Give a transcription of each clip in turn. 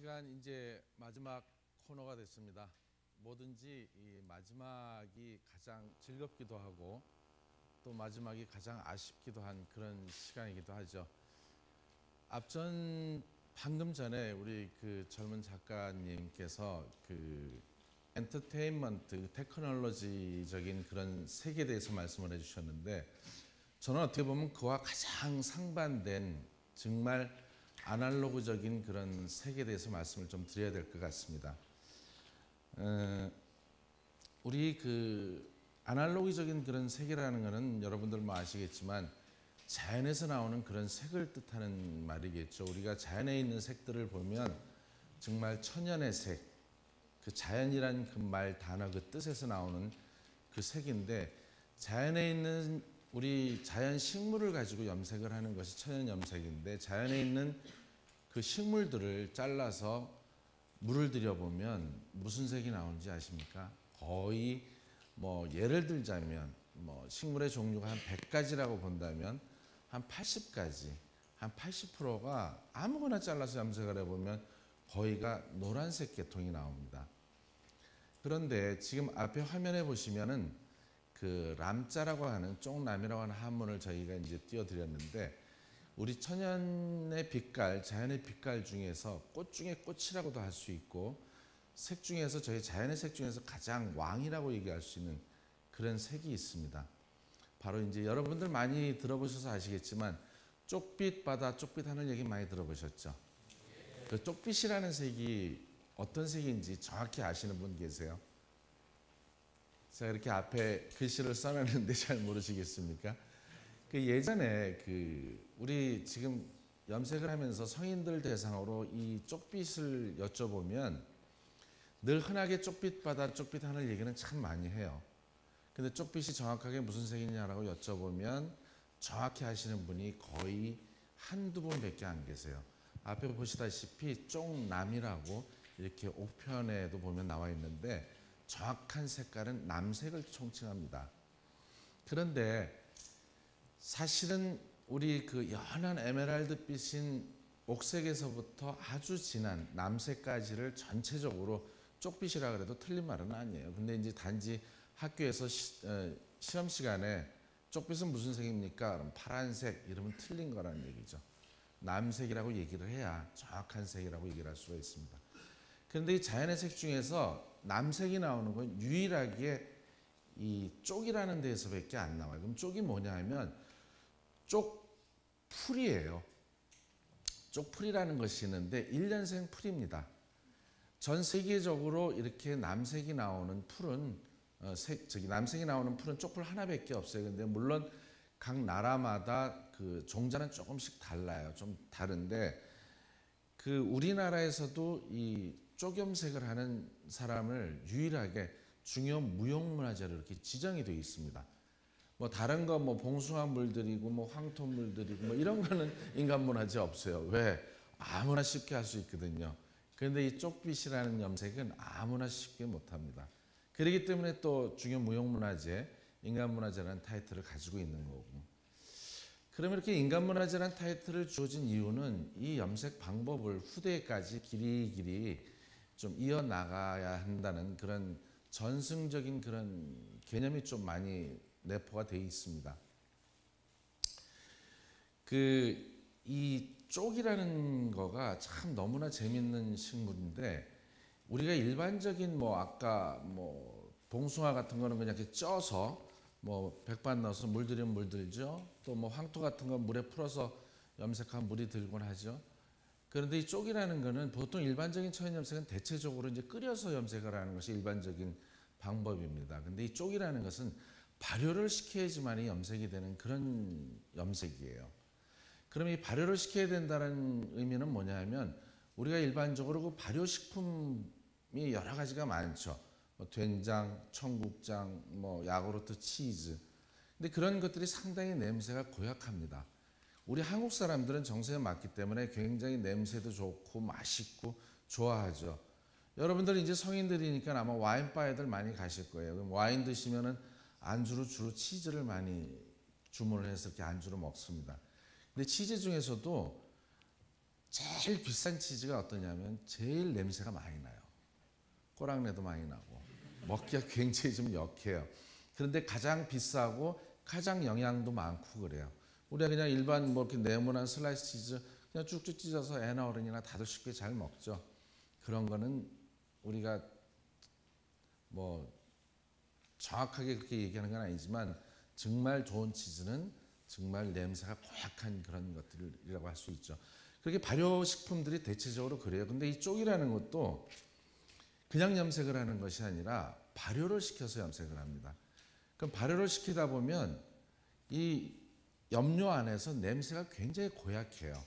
시간 이제 마지막 코너가 됐습니다. 뭐든지 이 마지막이 가장 즐겁기도 하고 또 마지막이 가장 아쉽기도 한 그런 시간이기도 하죠. 방금 전에 우리 그 젊은 작가님께서 그 엔터테인먼트, 테크놀로지적인 그런 세계에 대해서 말씀을 해주셨는데, 저는 어떻게 보면 그와 가장 상반된 정말 아날로그적인 그런 세계에 대해서 말씀을 좀 드려야 될 것 같습니다. 우리 그 아날로그적인 그런 세계라는 것은 여러분들 뭐 아시겠지만 자연에서 나오는 그런 색을 뜻하는 말이겠죠. 우리가 자연에 있는 색들을 보면 정말 천연의 색, 그 자연이란 그 말 단어 그 뜻에서 나오는 그 색인데, 자연에 있는 우리 자연 식물을 가지고 염색을 하는 것이 천연 염색인데, 자연에 있는 그 식물들을 잘라서 물을 들여보면 무슨 색이 나오는지 아십니까? 거의 뭐 예를 들자면 뭐 식물의 종류가 한 100가지라고 본다면 한 80가지, 한 80%가 아무거나 잘라서 염색을 해보면 거의가 노란색 계통이 나옵니다. 그런데 지금 앞에 화면에 보시면은 그 람자라고 하는 쪽람이라고 하는 한문을 저희가 이제 띄워드렸는데, 우리 천연의 빛깔, 자연의 빛깔 중에서 꽃 중에 꽃이라고도 할 수 있고, 색 중에서 저희 자연의 색 중에서 가장 왕이라고 얘기할 수 있는 그런 색이 있습니다. 바로 이제 여러분들 많이 들어보셔서 아시겠지만 쪽빛 바다, 쪽빛 하늘 얘기 많이 들어보셨죠? 그 쪽빛이라는 색이 어떤 색인지 정확히 아시는 분 계세요? 제가 이렇게 앞에 글씨를 써놨는데 잘 모르시겠습니까? 그 예전에 그 우리 지금 염색을 하면서 성인들 대상으로 이 쪽빛을 여쭤보면 늘 흔하게 쪽빛 바다, 쪽빛 하늘 얘기는 참 많이 해요. 근데 쪽빛이 정확하게 무슨 색이냐라고 여쭤보면 정확히 하시는 분이 거의 한두 분밖에 안 계세요. 앞에 보시다시피 쪽남이라고 이렇게 옥편에도 보면 나와 있는데, 정확한 색깔은 남색을 총칭합니다. 그런데 사실은 우리 그 연한 에메랄드 빛인 옥색에서부터 아주 진한 남색까지를 전체적으로 쪽빛이라 그래도 틀린 말은 아니에요. 근데 이제 단지 학교에서 시험 시간에 쪽빛은 무슨 색입니까? 그럼 파란색 이러면 틀린 거라는 얘기죠. 남색이라고 얘기를 해야 정확한 색이라고 얘기를 할 수가 있습니다. 그런데 이 자연의 색 중에서 남색이 나오는 건 유일하게 이 쪽이라는 데에서밖에 안 나와요. 그럼 쪽이 뭐냐 하면 쪽풀이에요. 쪽풀이라는 것이 있는데 1년생 풀입니다. 전 세계적으로 이렇게 남색이 나오는 풀은 남색이 나오는 풀은 쪽풀 하나밖에 없어요. 근데 물론 각 나라마다 그 종자는 조금씩 달라요. 좀 다른데 그 우리나라에서도 이 쪽염색을 하는 사람을 유일하게 중요 무형문화재로 이렇게 지정이 되어 있습니다. 뭐 다른 거 뭐 봉숭아 물들이고 뭐 황토 물들이고 뭐 이런 거는 인간문화재 없어요. 왜? 아무나 쉽게 할 수 있거든요. 그런데 이 쪽빛이라는 염색은 아무나 쉽게 못합니다. 그렇기 때문에 또 중요 무형문화재, 인간문화재라는 타이틀을 가지고 있는 거고. 그러면 이렇게 인간문화재라는 타이틀을 주어진 이유는 이 염색 방법을 후대까지 길이길이 좀 이어나가야 한다는 그런 전승적인 그런 개념이 좀 많이 내포가 되어 있습니다. 이 쪽이라는 거가 참 너무나 재밌는 식물인데, 우리가 일반적인 뭐 아까 뭐 봉숭아 같은 거는 그냥 이렇게 쪄서 뭐 백반 넣어서 물들이면 물들죠. 또 뭐 황토 같은 거 물에 풀어서 염색하면 물이 들곤 하죠. 그런데 이 쪽이라는 거는 보통 일반적인 천연 염색은 대체적으로 이제 끓여서 염색을 하는 것이 일반적인 방법입니다. 근데 이 쪽이라는 것은 발효를 시켜야지만 염색이 되는 그런 염색이에요. 그럼 이 발효를 시켜야 된다는 의미는 뭐냐 하면, 우리가 일반적으로 그 발효식품이 여러 가지가 많죠. 뭐 된장, 청국장, 뭐 야구르트, 치즈. 근데 그런 것들이 상당히 냄새가 고약합니다. 우리 한국 사람들은 정서에 맞기 때문에 굉장히 냄새도 좋고 맛있고 좋아하죠. 여러분들 이제 성인들이니까 아마 와인바에들 많이 가실 거예요. 그럼 와인 드시면은 안주로 주로 치즈를 많이 주문을 해서 이렇게 안주로 먹습니다. 근데 치즈 중에서도 제일 비싼 치즈가 어떠냐면 제일 냄새가 많이 나요. 꼬랑내도 많이 나고 먹기가 굉장히 좀 역해요. 그런데 가장 비싸고 가장 영양도 많고 그래요. 우리가 그냥 일반 뭐 이렇게 네모난 슬라이스 치즈 그냥 쭉쭉 찢어서 애나 어른이나 다들 쉽게 잘 먹죠. 그런 거는 우리가 뭐 정확하게 그렇게 얘기하는 건 아니지만 정말 좋은 치즈는 정말 냄새가 고약한 그런 것들이라고 할 수 있죠. 그렇게 발효식품들이 대체적으로 그래요. 근데 이 쪽이라는 것도 그냥 염색을 하는 것이 아니라 발효를 시켜서 염색을 합니다. 그럼 발효를 시키다 보면 이 염료 안에서 냄새가 굉장히 고약해요.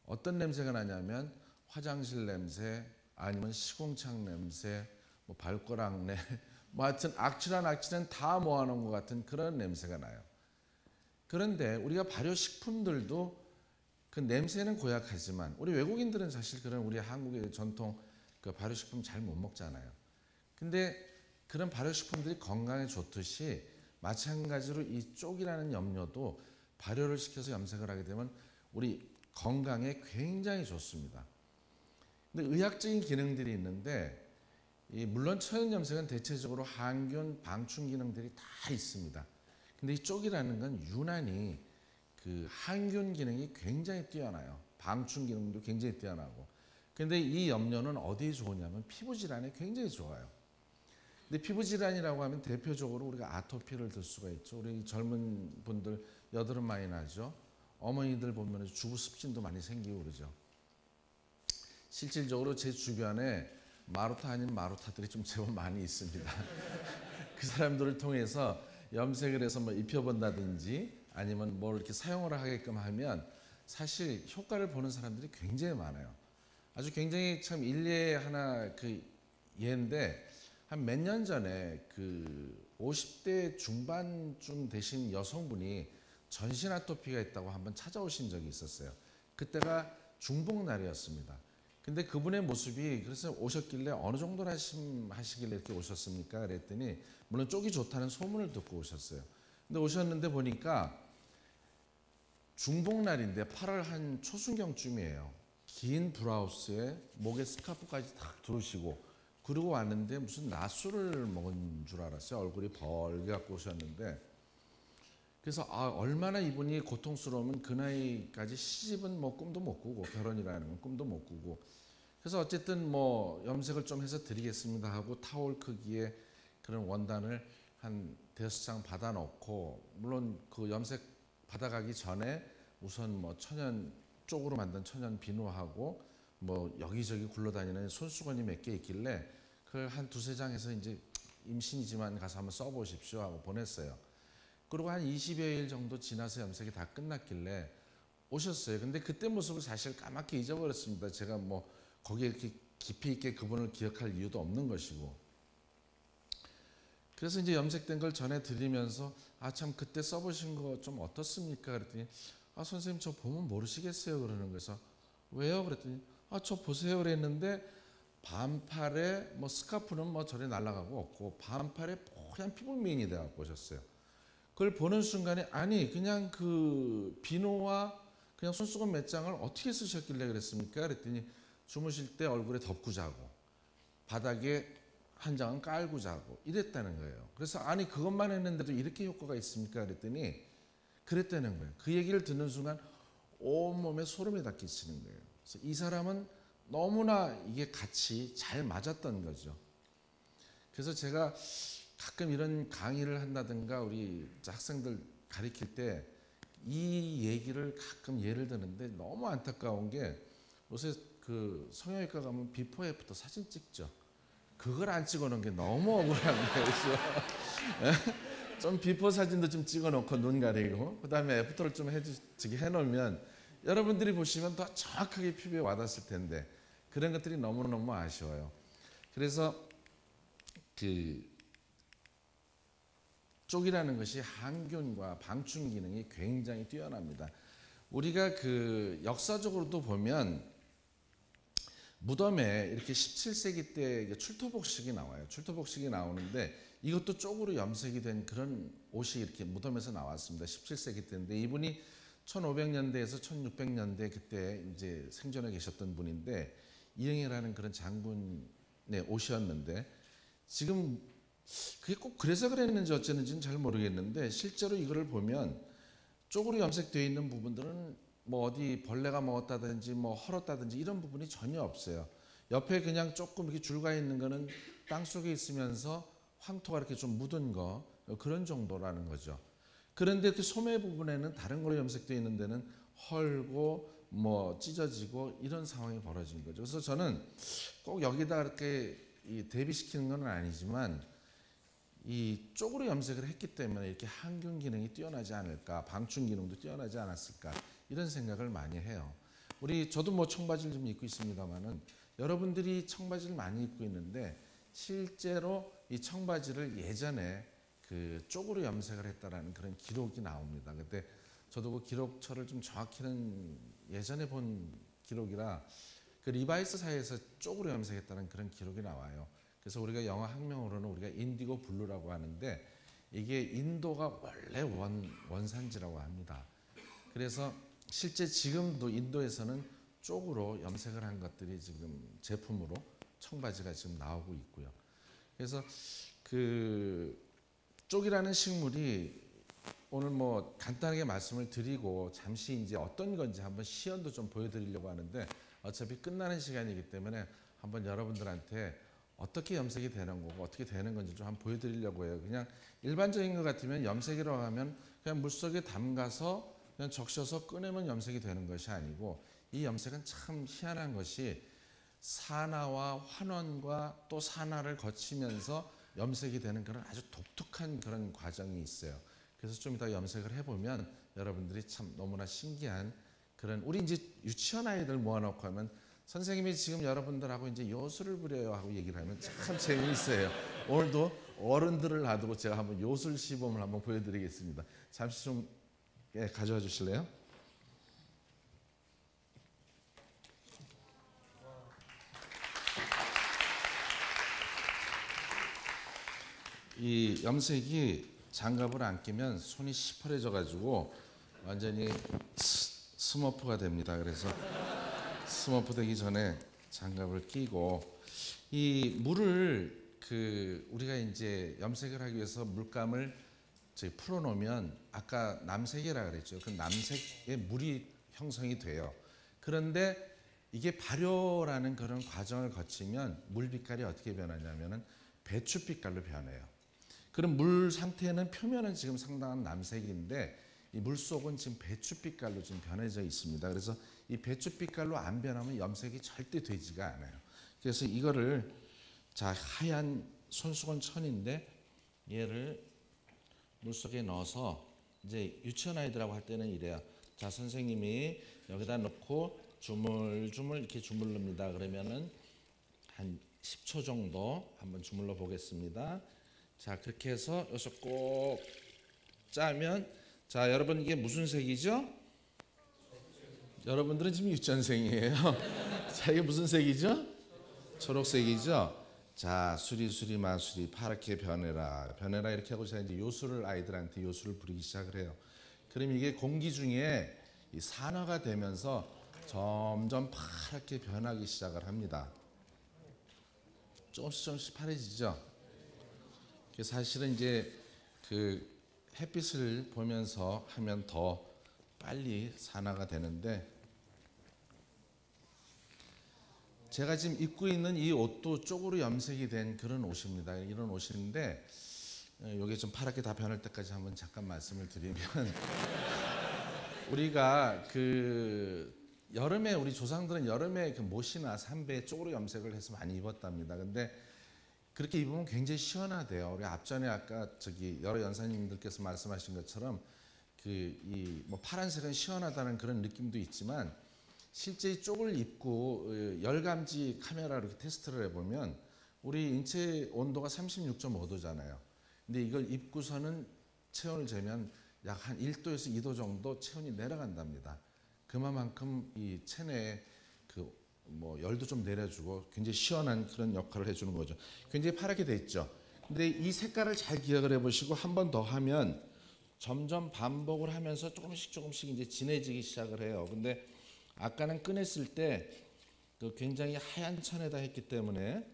어떤 냄새가 나냐면 화장실 냄새, 아니면 시궁창 냄새, 뭐 발꼬락내, 뭐 하여튼 악취는 다 모아놓은 것 같은 그런 냄새가 나요. 그런데 우리가 발효식품들도 그 냄새는 고약하지만 우리 외국인들은 사실 그런 우리 한국의 전통 그 발효식품 잘 못 먹잖아요. 근데 그런 발효식품들이 건강에 좋듯이 마찬가지로 이 쪽이라는 염료도 발효를 시켜서 염색을 하게 되면 우리 건강에 굉장히 좋습니다. 근데 의학적인 기능들이 있는데 물론 천연 염색은 대체적으로 항균, 방충 기능들이 다 있습니다. 근데 이 쪽이라는 건 유난히 그 항균 기능이 굉장히 뛰어나요. 방충 기능도 굉장히 뛰어나고. 근데 이 염료는 어디에 좋으냐면 피부 질환에 굉장히 좋아요. 근데 피부 질환이라고 하면 대표적으로 우리가 아토피를 들 수가 있죠. 우리 젊은 분들 여드름 많이 나죠. 어머니들 보면 주부 습진도 많이 생기고 그러죠. 실질적으로 제 주변에 마루타 아닌 마루타들이 좀 제법 많이 있습니다. 그 사람들을 통해서 염색을 해서 뭐 입혀본다든지 아니면 뭘 이렇게 사용을 하게끔 하면 사실 효과를 보는 사람들이 굉장히 많아요. 아주 굉장히 참 일례 하나 그 예인데 한 몇 년 전에 그 50대 중반쯤 되신 여성분이 전신 아토피가 있다고 한번 찾아오신 적이 있었어요. 그때가 중복날이었습니다. 근데 그분의 모습이 그래서 오셨길래 어느 정도나 하시길래 이렇게 오셨습니까? 그랬더니 물론 쪽이 좋다는 소문을 듣고 오셨어요. 근데 오셨는데 보니까 중복날인데 8월 한 초순경쯤이에요. 긴 브라우스에 목에 스카프까지 탁 두르시고 그러고 왔는데 무슨 낮술을 먹은 줄 알았어요. 얼굴이 벌게 갖고 오셨는데 그래서 얼마나 이분이 고통스러우면 그 나이까지 시집은 뭐 꿈도 못 꾸고 결혼이라는 건 꿈도 못 꾸고 그래서 어쨌든 뭐 염색을 좀 해서 드리겠습니다 하고 타올 크기의 그런 원단을 한 5장 받아놓고 물론 그 염색 받아가기 전에 우선 뭐 천연 쪽으로 만든 천연 비누하고 뭐 여기저기 굴러다니는 손수건이 몇 개 있길래 그걸 한 2-3장 해서 이제 임신이지만 가서 한번 써보십시오 하고 보냈어요. 그리고 한 20여 일 정도 지나서 염색이 다 끝났길래 오셨어요. 근데 그때 모습을 사실 까맣게 잊어버렸습니다. 제가 뭐 거기에 이렇게 깊이 있게 그분을 기억할 이유도 없는 것이고. 그래서 이제 염색된 걸 전해드리면서 참 그때 써보신 거 좀 어떻습니까? 그랬더니 선생님 저 보면 모르시겠어요? 그러는 거에서 왜요? 그랬더니 저 보세요 그랬는데 반팔에 뭐 스카프는 뭐 저리 날아가고 없고 반팔에 뽀얀 피부미인이 돼갖고 오셨어요. 그걸 보는 순간에 아니 그냥 그 비누와 그냥 손수건 몇 장을 어떻게 쓰셨길래 그랬습니까? 그랬더니 주무실 때 얼굴에 덮고 자고 바닥에 한 장은 깔고 자고 이랬다는 거예요. 그래서 아니 그것만 했는데도 이렇게 효과가 있습니까? 그랬더니 그랬다는 거예요. 그 얘기를 듣는 순간 온몸에 소름이 다 끼치는 거예요. 그래서 이 사람은 너무나 이게 같이 잘 맞았던 거죠. 그래서 제가 가끔 이런 강의를 한다든가 우리 학생들 가르칠 때 이 얘기를 가끔 예를 드는데 너무 안타까운 게 요새 그 성형외과 가면 비포 애프터 사진 찍죠. 그걸 안 찍어놓은 게 너무 억울한 거예요. 그래서 좀 비포 사진도 좀 찍어놓고 눈 가리고 그다음에 애프터를 좀 해놓으면 여러분들이 보시면 더 정확하게 피부에 와닿았을 텐데 그런 것들이 너무너무 아쉬워요. 그래서 그 쪽이라는 것이 항균과 방충 기능이 굉장히 뛰어납니다. 우리가 그 역사적으로도 보면 무덤에 이렇게 17세기 때 출토복식이 나와요. 출토복식이 나오는데 이것도 쪽으로 염색이 된 그런 옷이 이렇게 무덤에서 나왔습니다. 17세기 때인데 이분이 1500년대에서 1600년대 그때 이제 생존해 계셨던 분인데 이영애라는 그런 장군의 옷이었는데 지금 그게 꼭 그래서 그랬는지 어쨌는지는 잘 모르겠는데 실제로 이거를 보면 쪽으로 염색되어 있는 부분들은 뭐 어디 벌레가 먹었다든지 뭐 헐었다든지 이런 부분이 전혀 없어요. 옆에 그냥 조금 이렇게 줄가 있는 거는 땅 속에 있으면서 황토가 이렇게 좀 묻은 거 그런 정도라는 거죠. 그런데 그 소매 부분에는 다른 걸로 염색되어 있는 데는 헐고 뭐 찢어지고 이런 상황이 벌어진 거죠. 그래서 저는 꼭 여기다 이렇게 대비시키는 건 아니지만 이 쪽으로 염색을 했기 때문에 이렇게 항균 기능이 뛰어나지 않을까, 방충 기능도 뛰어나지 않았을까 이런 생각을 많이 해요. 저도 뭐 청바지를 좀 입고 있습니다만은 여러분들이 청바지를 많이 입고 있는데 실제로 이 청바지를 예전에 그 쪽으로 염색을 했다라는 그런 기록이 나옵니다. 근데 저도 그 기록처를 좀 정확히는 예전에 본 기록이라 그 리바이스사에서 쪽으로 염색했다는 그런 기록이 나와요. 그래서 우리가 영어 학명으로는 우리가 인디고 블루라고 하는데 이게 인도가 원래 원산지라고 합니다. 그래서 실제 지금도 인도에서는 쪽으로 염색을 한 것들이 지금 제품으로 청바지가 지금 나오고 있고요. 그래서 그 쪽이라는 식물이 오늘 뭐 간단하게 말씀을 드리고 잠시 이제 어떤 건지 한번 시연도 좀 보여드리려고 하는데 어차피 끝나는 시간이기 때문에 한번 여러분들한테 어떻게 염색이 되는 거고 어떻게 되는 건지 좀 한번 보여드리려고 해요. 그냥 일반적인 것 같으면 염색이라고 하면 그냥 물속에 담가서 그냥 적셔서 꺼내면 염색이 되는 것이 아니고 이 염색은 참 희한한 것이 산화와 환원과 또 산화를 거치면서 염색이 되는 그런 아주 독특한 그런 과정이 있어요. 그래서 좀 이따 염색을 해보면 여러분들이 참 너무나 신기한 그런 우리 이제 유치원 아이들 모아놓고 하면 선생님이 지금 여러분들하고 이제 요술을 부려요 하고 얘기를 하면 참 재미있어요. 오늘도 어른들을 놔두고 제가 한번 요술 시범을 한번 보여드리겠습니다. 잠시 좀 가져와 주실래요? 이 염색이 장갑을 안 끼면 손이 시퍼래져 가지고 완전히 스머프가 됩니다. 그래서 스머프 되기 전에 장갑을 끼고 이 물을 우리가 이제 염색을 하기 위해서 물감을 풀어놓으면 아까 남색이라 그랬죠. 그 남색에 물이 형성이 돼요. 그런데 이게 발효라는 그런 과정을 거치면 물 빛깔이 어떻게 변하냐면은 배추 빛깔로 변해요. 그럼 물 상태는 표면은 지금 상당한 남색인데 이 물속은 지금 배추 빛깔로 지금 변해져 있습니다. 그래서 이 배추 빛깔로 안 변하면 염색이 절대 되지가 않아요. 그래서 이거를 자 하얀 손수건 천인데 얘를 물속에 넣어서 이제 유치원 아이들하고 할 때는 이래요. 자 선생님이 여기다 넣고 주물주물 이렇게 주물릅니다. 그러면은 한 10초 정도 한번 주물러 보겠습니다. 자 그렇게 해서 여기서 꼭 짜면 자 여러분 이게 무슨 색이죠? 여러분들은 지금 유치원생이에요. 자 이게 무슨 색이죠? 초록색이죠? 자 수리 마수리 파랗게 변해라 이렇게 하고 제가 이제 요술을 아이들한테 요술을 부리기 시작을 해요. 그럼 이게 공기 중에 이 산화가 되면서 점점 파랗게 변하기 시작을 합니다. 조금씩 파래지죠? 사실은 이제 그 햇빛을 보면서 하면 더 빨리 산화가 되는데 제가 지금 입고 있는 이 옷도 쪽으로 염색이 된 그런 옷입니다. 이런 옷인데 이게 좀 파랗게 다 변할 때까지 한번 잠깐 말씀을 드리면 우리가 그 여름에 우리 조상들은 여름에 그 못이나 삼배 쪽으로 염색을 해서 많이 입었답니다. 근데 그렇게 입으면 굉장히 시원하대요. 우리 앞전에 아까 여러 연사님들께서 말씀하신 것처럼 뭐 파란색은 시원하다는 그런 느낌도 있지만 실제 이 쪽을 입고 열감지 카메라로 이렇게 테스트를 해보면 우리 인체 온도가 36.5도잖아요. 근데 이걸 입고서는 체온을 재면 약 한 1도에서 2도 정도 체온이 내려간답니다. 그만큼 이 체내에 뭐 열도 좀 내려주고 굉장히 시원한 그런 역할을 해주는 거죠. 굉장히 파랗게 돼 있죠. 근데 이 색깔을 잘 기억을 해보시고 한 번 더 하면 점점 반복을 하면서 조금씩 이제 진해지기 시작을 해요. 근데 아까는 꺼냈을 때 굉장히 하얀 천에다 했기 때문에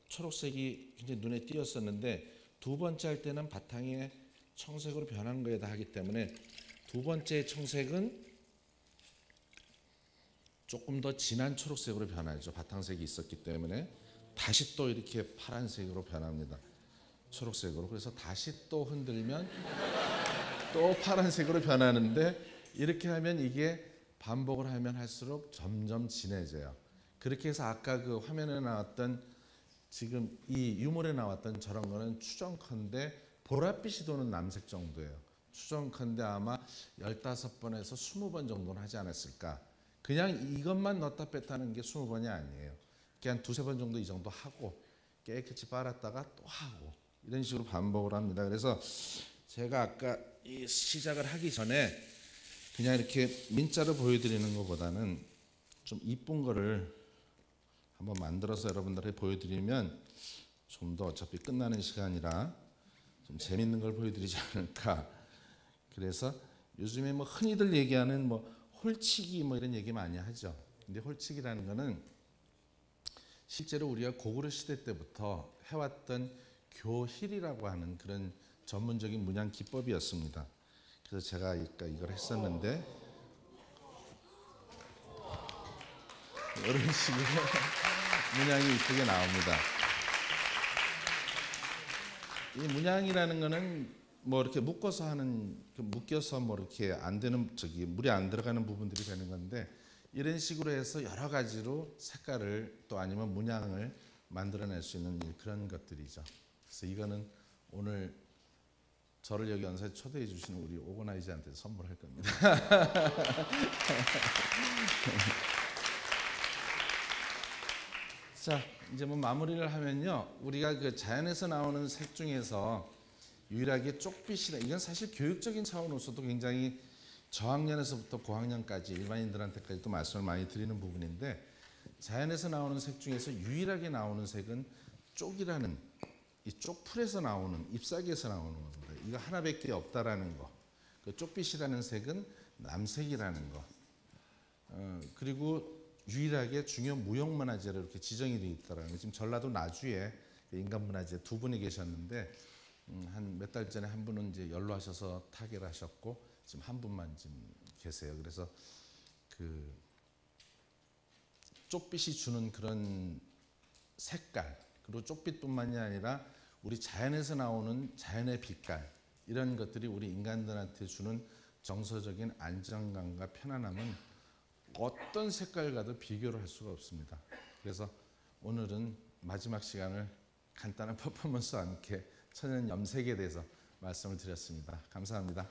초록색이 굉장히 눈에 띄었었는데 두 번째 할 때는 바탕에 청색으로 변하는 거에다 하기 때문에 두 번째 청색은 조금 더 진한 초록색으로 변하죠. 바탕색이 있었기 때문에 다시 또 이렇게 파란색으로 변합니다. 초록색으로. 그래서 다시 또 흔들면 또 파란색으로 변하는데 이렇게 하면 이게 반복을 하면 할수록 점점 진해져요. 그렇게 해서 아까 그 화면에 나왔던 지금 이 유물에 나왔던 저런 거는 추정컨대 보랏빛이 도는 남색 정도예요. 추정컨대 아마 15번에서 20번 정도는 하지 않았을까. 그냥 이것만 넣었다 뺐다 하는 게 20번이 아니에요. 그냥 두세 번 정도 이 정도 하고 깨끗이 빨았다가 또 하고 이런 식으로 반복을 합니다. 그래서 제가 아까 이 시작을 하기 전에 그냥 이렇게 민자로 보여드리는 것보다는 좀 이쁜 거를 한번 만들어서 여러분들에게 보여드리면 좀 더 어차피 끝나는 시간이라 좀 재밌는 걸 보여드리지 않을까. 그래서 요즘에 뭐 흔히들 얘기하는 뭐 홀치기 뭐 이런 얘기 많이 하죠. 근데 홀치기라는 거는 실제로 우리가 고구려 시대 때부터 해왔던 교힐이라고 하는 그런 전문적인 문양 기법이었습니다. 그래서 제가 이걸 했었는데 이런 식으로 문양이 이쁘게 나옵니다. 이 문양이라는 거는 뭐 이렇게 묶어서 하는 묶여서 뭐 이렇게 안 되는 물이 안 들어가는 부분들이 되는 건데 이런 식으로 해서 여러 가지로 색깔을 또 아니면 문양을 만들어낼 수 있는 그런 것들이죠. 그래서 이거는 오늘 저를 여기 연사에 초대해 주시는 우리 오거나이저한테 선물할 겁니다. 자, 이제 뭐 마무리를 하면요, 우리가 그 자연에서 나오는 색 중에서 유일하게 쪽빛이다. 이건 사실 교육적인 차원으로서도 굉장히 저학년에서부터 고학년까지 일반인들한테까지도 말씀을 많이 드리는 부분인데 자연에서 나오는 색 중에서 유일하게 나오는 색은 쪽이라는 이 쪽풀에서 나오는 잎사귀에서 나오는 겁니다. 이거 하나밖에 없다라는 거. 그 쪽빛이라는 색은 남색이라는 거. 그리고 유일하게 중요 무형문화재로 이렇게 지정이 되어 있다라는 거. 지금 전라도 나주에 인간문화재 두 분이 계셨는데 한 몇 달 전에 한 분은 이제 연로하셔서 타결하셨고 지금 한 분만 지금 계세요. 그래서 그 쪽빛이 주는 그런 색깔 그리고 쪽빛뿐만이 아니라 우리 자연에서 나오는 자연의 빛깔 이런 것들이 우리 인간들한테 주는 정서적인 안정감과 편안함은 어떤 색깔과도 비교를 할 수가 없습니다. 그래서 오늘은 마지막 시간을 간단한 퍼포먼스와 함께 천연 염색에 대해서 말씀을 드렸습니다. 감사합니다.